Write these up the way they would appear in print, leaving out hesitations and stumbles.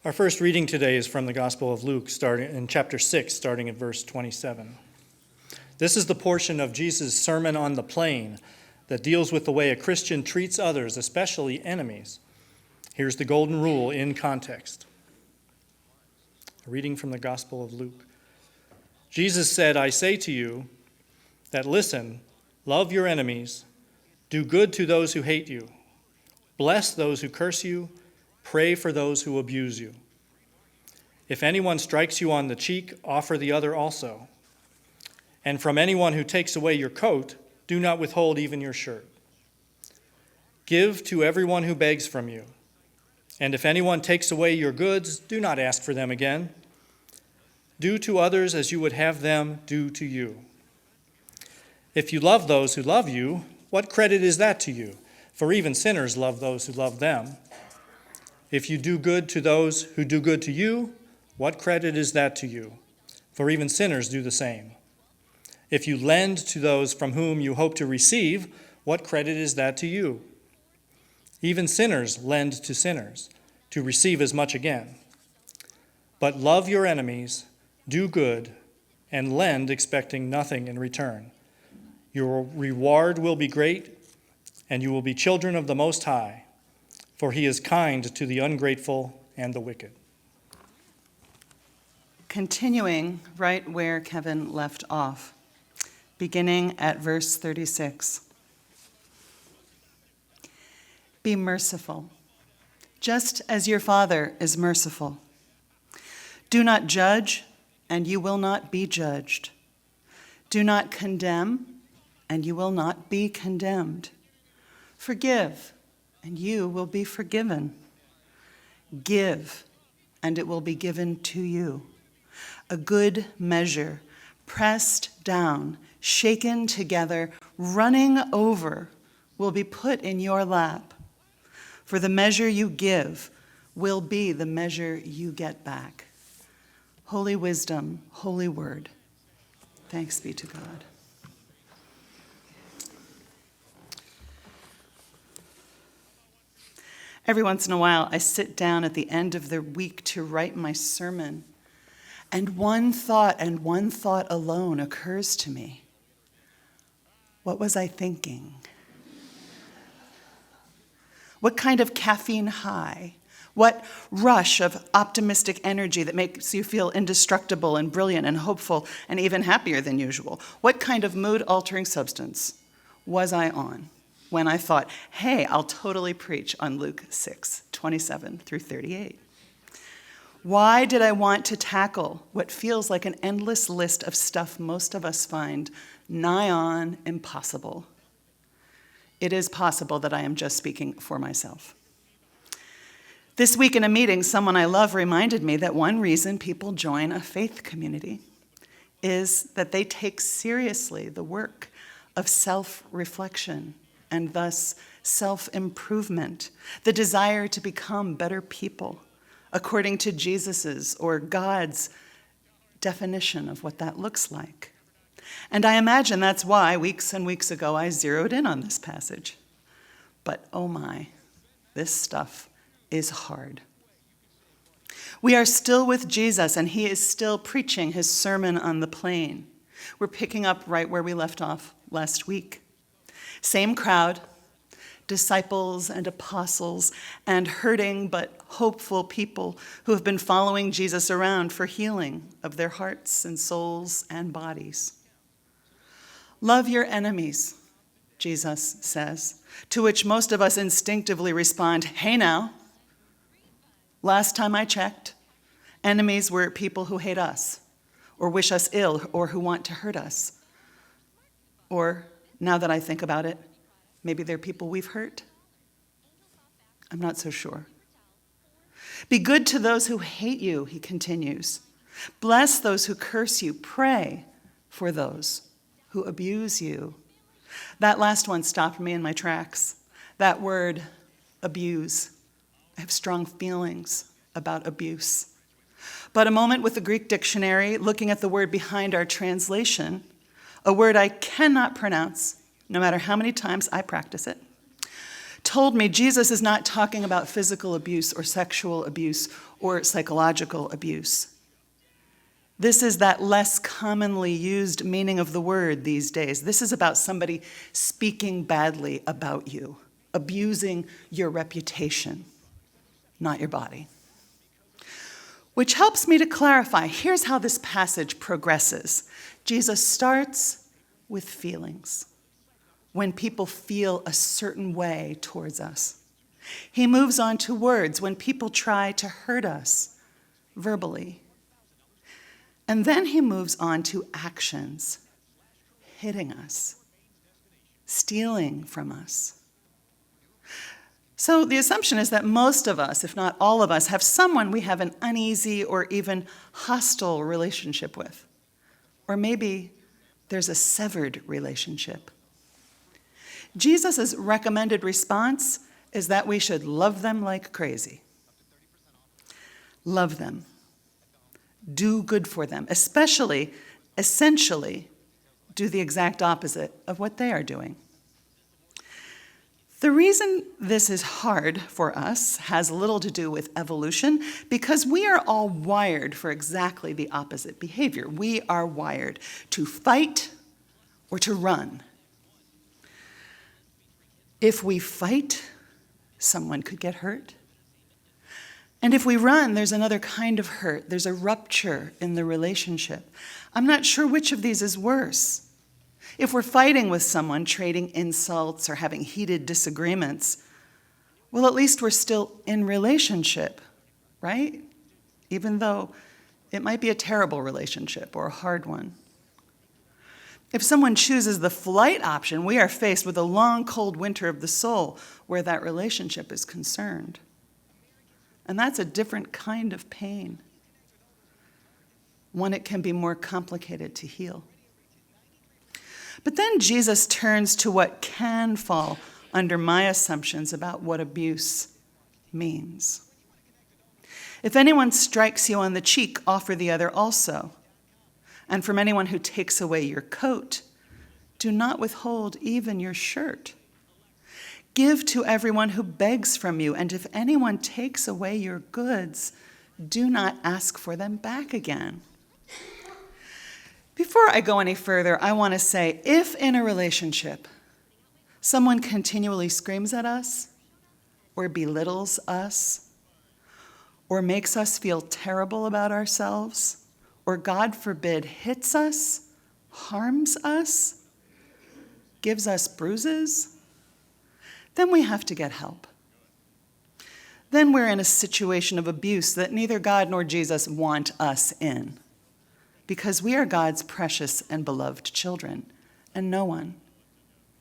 Our first reading today is from the Gospel of Luke, starting in chapter 6, starting at verse 27. This is the portion of Jesus' Sermon on the Plain that deals with the way a Christian treats others, especially enemies. Here's the golden rule in context. A reading from the Gospel of Luke. Jesus said, "I say to you that listen, love your enemies, do good to those who hate you, bless those who curse you, pray for those who abuse you. If anyone strikes you on the cheek, offer the other also. And from anyone who takes away your coat, do not withhold even your shirt. Give to everyone who begs from you. And if anyone takes away your goods, do not ask for them again. Do to others as you would have them do to you. If you love those who love you, what credit is that to you? For even sinners love those who love them. If you do good to those who do good to you, what credit is that to you? For even sinners do the same. If you lend to those from whom you hope to receive, what credit is that to you? Even sinners lend to sinners to receive as much again. But love your enemies, do good, and lend expecting nothing in return. Your reward will be great, and you will be children of the Most High, for he is kind to the ungrateful and the wicked." Continuing right where Kevin left off, beginning at verse 36. Be merciful, just as your Father is merciful. Do not judge, and you will not be judged. Do not condemn, and you will not be condemned. Forgive, and you will be forgiven. Give, and it will be given to you. A good measure, pressed down, shaken together, running over, will be put in your lap. For the measure you give will be the measure you get back. Holy wisdom, holy word. Thanks be to God. Every once in a while, I sit down at the end of the week to write my sermon, and one thought alone occurs to me. What was I thinking? What kind of caffeine high? What rush of optimistic energy that makes you feel indestructible and brilliant and hopeful and even happier than usual? What kind of mood-altering substance was I on when I thought, hey, I'll totally preach on Luke 6, 27 through 38? Why did I want to tackle what feels like an endless list of stuff most of us find nigh on impossible? It is possible that I am just speaking for myself. This week in a meeting, someone I love reminded me that one reason people join a faith community is that they take seriously the work of self-reflection and thus self-improvement, the desire to become better people, according to Jesus's or God's definition of what that looks like. And I imagine that's why weeks and weeks ago I zeroed in on this passage. But oh my, this stuff is hard. We are still with Jesus, and he is still preaching his Sermon on the Plain. We're picking up right where we left off last week. Same crowd, disciples and apostles and hurting but hopeful people who have been following Jesus around for healing of their hearts and souls and bodies. Love your enemies, Jesus says, to which most of us instinctively respond, hey now. Last time I checked, enemies were people who hate us or wish us ill or who want to hurt us. Or, now that I think about it, maybe they're people we've hurt. I'm not so sure. Be good to those who hate you, he continues. Bless those who curse you. Pray for those who abuse you. That last one stopped me in my tracks. That word, abuse. I have strong feelings about abuse. But a moment with the Greek dictionary, looking at the word behind our translation, a word I cannot pronounce, no matter how many times I practice it. told me Jesus is not talking about physical abuse or sexual abuse or psychological abuse. This is that less commonly used meaning of the word these days. This is about somebody speaking badly about you, abusing your reputation, not your body. Which helps me to clarify. Here's how this passage progresses. Jesus starts with feelings. When people feel a certain way towards us. He moves on to words when people try to hurt us verbally. And then he moves on to actions, hitting us, stealing from us. So the assumption is that most of us, if not all of us, have someone we have an uneasy or even hostile relationship with. Or maybe there's a severed relationship. Jesus' recommended response is that we should love them like crazy. Love them. Do good for them. Essentially, do the exact opposite of what they are doing. The reason this is hard for us has little to do with evolution, because we are all wired for exactly the opposite behavior. We are wired to fight or to run. If we fight, someone could get hurt. And if we run, there's another kind of hurt. There's a rupture in the relationship. I'm not sure which of these is worse. If we're fighting with someone, trading insults or having heated disagreements, well, at least we're still in relationship, right? Even though it might be a terrible relationship or a hard one. If someone chooses the flight option, we are faced with a long, cold winter of the soul where that relationship is concerned. And that's a different kind of pain. One it can be more complicated to heal. But then Jesus turns to what can fall under my assumptions about what abuse means. If anyone strikes you on the cheek, offer the other also. And from anyone who takes away your coat, do not withhold even your shirt. Give to everyone who begs from you, and if anyone takes away your goods, do not ask for them back again. Before I go any further, I want to say, if in a relationship someone continually screams at us, or belittles us, or makes us feel terrible about ourselves, or God forbid, hits us, harms us, gives us bruises, then we have to get help. Then we're in a situation of abuse that neither God nor Jesus want us in, because we are God's precious and beloved children, and no one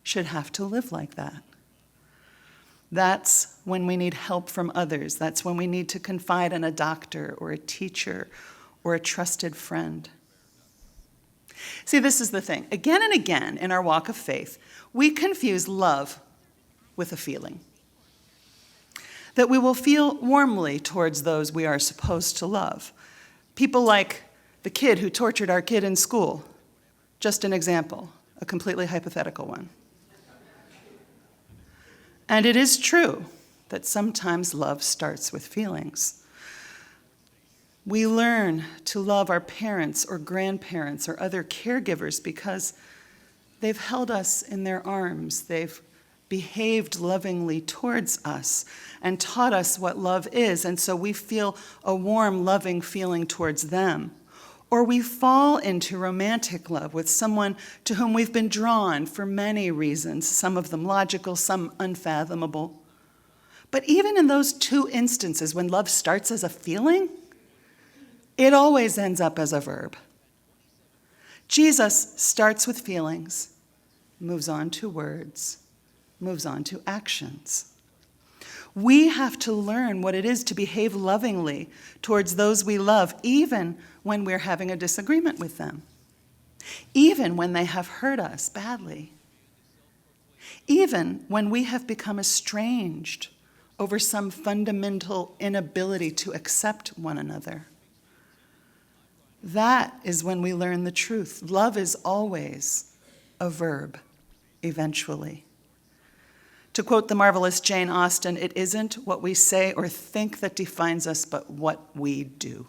should have to live like that. That's when we need help from others. That's when we need to confide in a doctor or a teacher or a trusted friend. See, this is the thing. Again and again in our walk of faith, we confuse love with a feeling. That we will feel warmly towards those we are supposed to love. People like the kid who tortured our kid in school. Just an example, a completely hypothetical one. And it is true that sometimes love starts with feelings. We learn to love our parents or grandparents or other caregivers because they've held us in their arms. They've behaved lovingly towards us and taught us what love is, and so we feel a warm, loving feeling towards them. Or we fall into romantic love with someone to whom we've been drawn for many reasons, some of them logical, some unfathomable. But even in those two instances, when love starts as a feeling, it always ends up as a verb. Jesus starts with feelings, moves on to words, moves on to actions. We have to learn what it is to behave lovingly towards those we love, even when we're having a disagreement with them, even when they have hurt us badly, even when we have become estranged over some fundamental inability to accept one another. That is when we learn the truth. Love is always a verb, eventually. To quote the marvelous Jane Austen, it isn't what we say or think that defines us, but what we do.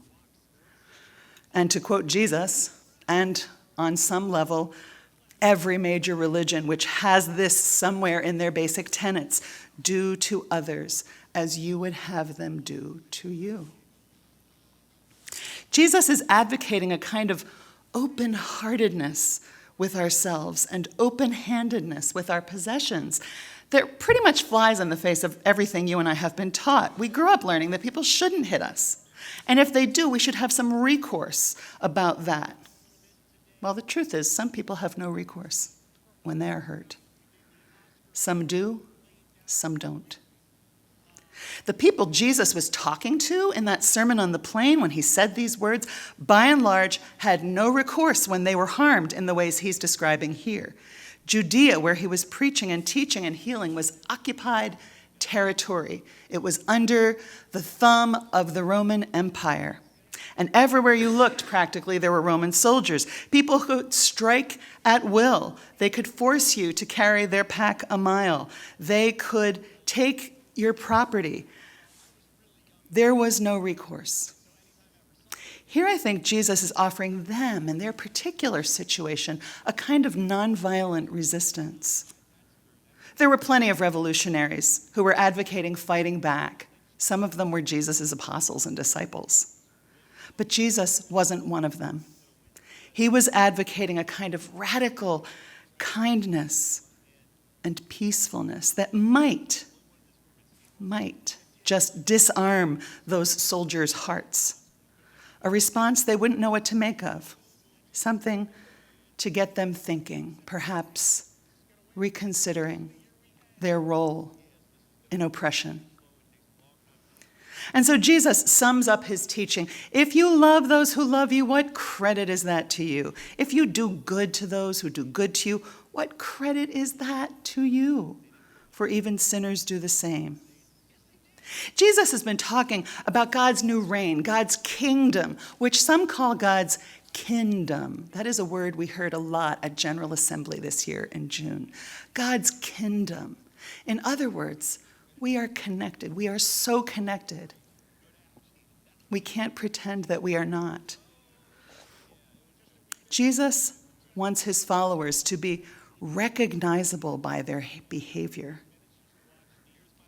And to quote Jesus, and on some level, every major religion which has this somewhere in their basic tenets, do to others as you would have them do to you. Jesus is advocating a kind of open-heartedness with ourselves and open-handedness with our possessions that pretty much flies in the face of everything you and I have been taught. We grew up learning that people shouldn't hit us. And if they do, we should have some recourse about that. Well, the truth is, some people have no recourse when they are hurt. Some do, some don't. The people Jesus was talking to in that Sermon on the Plain when he said these words, by and large, had no recourse when they were harmed in the ways he's describing here. Judea, where he was preaching and teaching and healing, was occupied territory. It was under the thumb of the Roman Empire. And everywhere you looked, practically, there were Roman soldiers, people who could strike at will. They could force you to carry their pack a mile. They could take your property. There was no recourse. Here I think Jesus is offering them, in their particular situation, a kind of nonviolent resistance. There were plenty of revolutionaries who were advocating fighting back. Some of them were Jesus' apostles and disciples. But Jesus wasn't one of them. He was advocating a kind of radical kindness and peacefulness that might just disarm those soldiers' hearts. A response they wouldn't know what to make of. Something to get them thinking, perhaps reconsidering their role in oppression. And so Jesus sums up his teaching. If you love those who love you, what credit is that to you? If you do good to those who do good to you, what credit is that to you? For even sinners do the same. Jesus has been talking about God's new reign, God's kingdom, which some call God's kingdom. That is a word we heard a lot at General Assembly this year in June. God's kingdom. In other words, we are connected. We are so connected. We can't pretend that we are not. Jesus wants his followers to be recognizable by their behavior.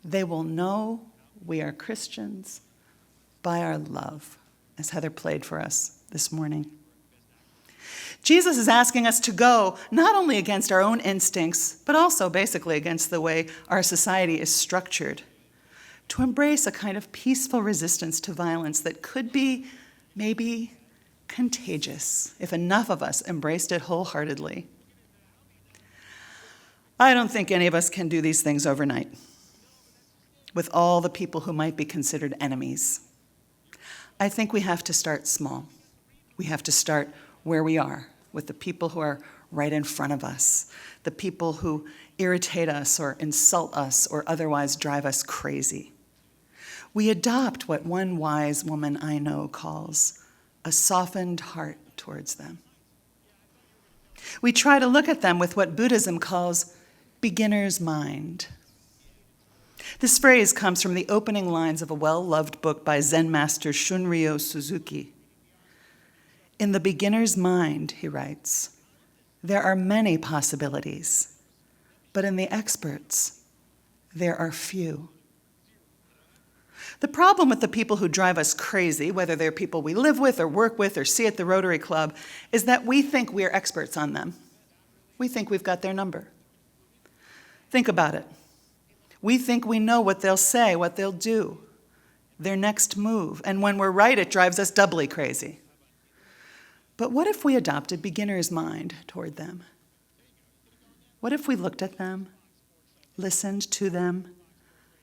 They will know we are Christians by our love, as Heather played for us this morning. Jesus is asking us to go not only against our own instincts, but also basically against the way our society is structured, to embrace a kind of peaceful resistance to violence that could be maybe contagious if enough of us embraced it wholeheartedly. I don't think any of us can do these things overnight with all the people who might be considered enemies. I think we have to start small. We have to start where we are, with the people who are right in front of us, the people who irritate us or insult us or otherwise drive us crazy. We adopt what one wise woman I know calls a softened heart towards them. We try to look at them with what Buddhism calls beginner's mind. This phrase comes from the opening lines of a well-loved book by Zen master Shunryo Suzuki. In the beginner's mind, he writes, there are many possibilities, but in the experts, there are few. The problem with the people who drive us crazy, whether they're people we live with or work with or see at the Rotary Club, is that we think we are experts on them. We think we've got their number. Think about it. We think we know what they'll say, what they'll do, their next move, and when we're right, it drives us doubly crazy. But what if we adopted beginner's mind toward them? What if we looked at them, listened to them,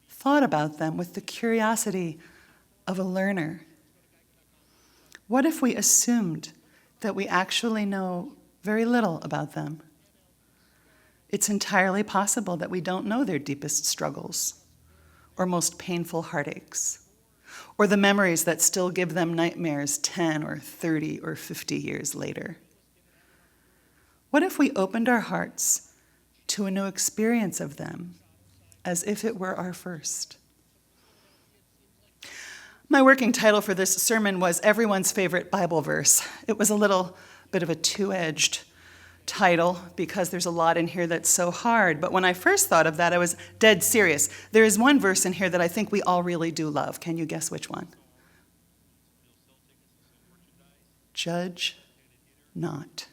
thought about them with the curiosity of a learner? What if we assumed that we actually know very little about them? It's entirely possible that we don't know their deepest struggles or most painful heartaches, or the memories that still give them nightmares 10 or 30 or 50 years later. What if we opened our hearts to a new experience of them as if it were our first. My working title for this sermon was Everyone's Favorite Bible Verse. It was a little bit of a two-edged title because there's a lot in here that's so hard. But when I first thought of that, I was dead serious. There is one verse in here that I think we all really do love. Can you guess which one? Judge not,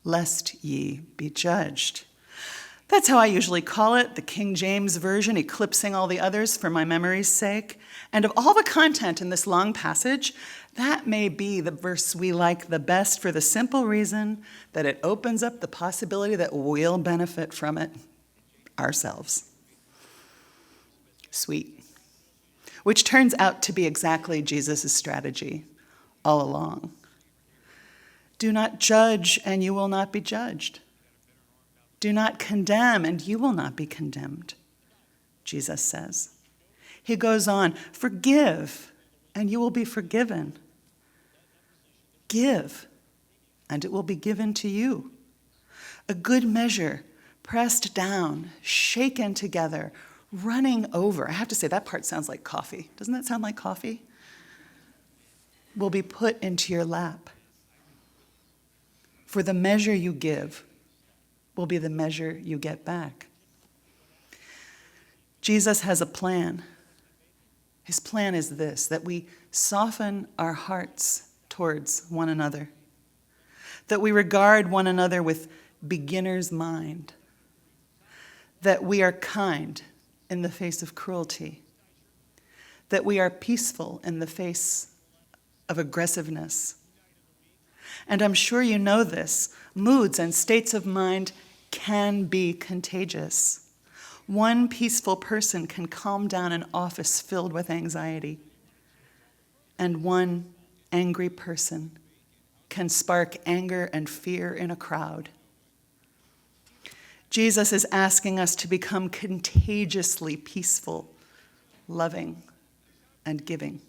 lest ye be judged. That's how I usually call it, the King James Version, eclipsing all the others for my memory's sake. And of all the content in this long passage, that may be the verse we like the best for the simple reason that it opens up the possibility that we'll benefit from it ourselves. Sweet. Which turns out to be exactly Jesus' strategy all along. Do not judge, and you will not be judged. Do not condemn, and you will not be condemned, Jesus says. He goes on, forgive, and you will be forgiven. Give, and it will be given to you. A good measure, pressed down, shaken together, running over. I have to say, that part sounds like coffee. Doesn't that sound like coffee? Will be put into your lap. For the measure you give will be the measure you get back. Jesus has a plan. His plan is this, that we soften our hearts towards one another, that we regard one another with beginner's mind, that we are kind in the face of cruelty, that we are peaceful in the face of aggressiveness. And I'm sure you know this, moods and states of mind can be contagious. One peaceful person can calm down an office filled with anxiety, and one angry person can spark anger and fear in a crowd. Jesus is asking us to become contagiously peaceful, loving, and giving.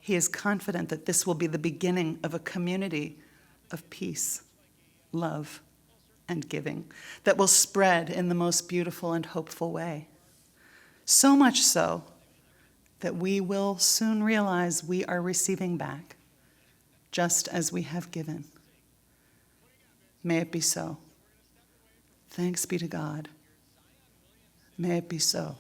He is confident that this will be the beginning of a community of peace, love, and giving that will spread in the most beautiful and hopeful way. So much so that we will soon realize we are receiving back just as we have given. May it be so. Thanks be to God. May it be so.